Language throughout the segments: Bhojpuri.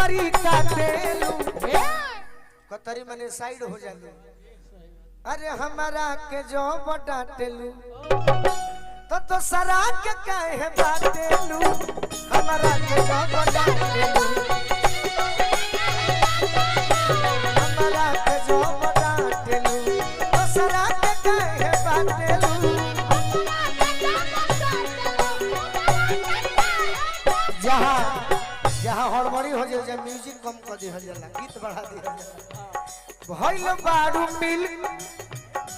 कतरी काटेलू कतरी मने साइड हो जालू अरे हमारा के जो डांटेलू तो सरा के काहे बाटेलू हमारा के जो डांटेलू हमारा के जो डांटेलू तो सरा के काहे बाटेलू जहाँ जहाँ हड़बड़ी हो जाए जब म्यूजिक कम कर दिया जाला गीत बढ़ा दिया जाला भइल बारू मिल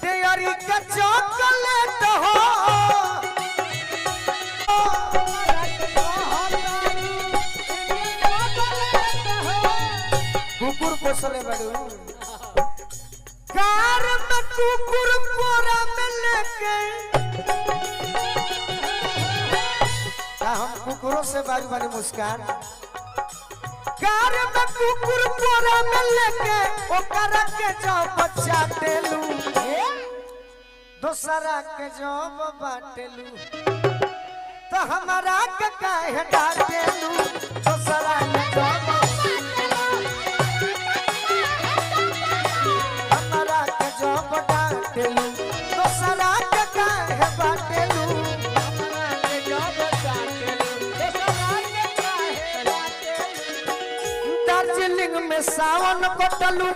तेरी का चॉकलेट हो कुकुर पोसले बारू कार में कुकुर पोरा में लेके हम कुकुरों से बारी बारी मुस्कान कार में कुकुर पोरा में लेके ओकर के जो बच्चा टेलू दूसरा के जो बाटेलू तो हमारा के काहे डांटेलू दूसरा के जो हमारा के जो डांटेलू दूसरा के काहे बाटेलू दार्जिलिंग में सावन कटलू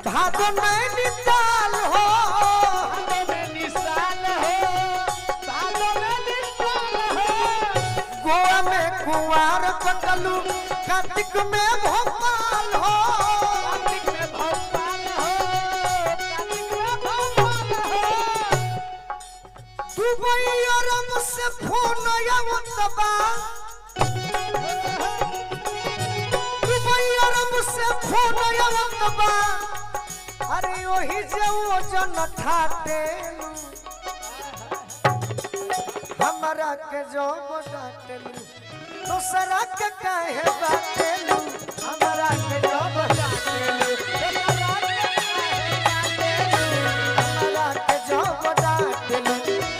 भादो में निकाल हो गोवा में कुंवार कटलू कार्तिक में भोपाल हो दुबई अरब से फोन आवतबा से फोन आवतबा अरे ओही जे वो जन ठाटेलू हमरा के जो डांटेलू दूसरा के काहे बाटेलू हमरा के जो डांटेलू हमरा के जो डांटेलू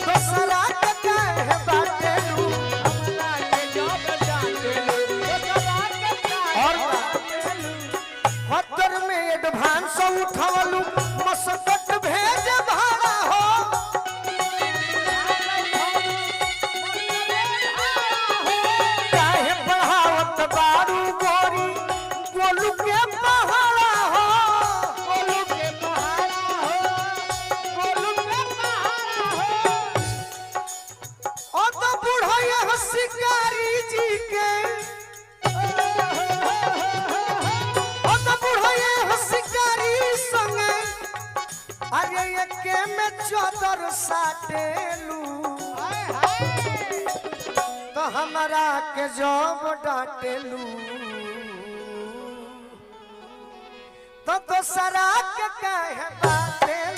दूसरा के काहे बाटेलू हमरा के जो डांटेलू और हतर में एडवांस उठावलू मसकट भेज भाड़ा हो काहे बढ़ावत बारू गोरी गोलू के पहाड़ा हो गोलू के पहाड़ा हो गोलू के पहाड़ा हो ओ तो बुढ़िया शिकारी जी के अरे एके में चदर साटेलू तो हमारा के जब डांटेलू तो दोसरा के काहे बाटेलू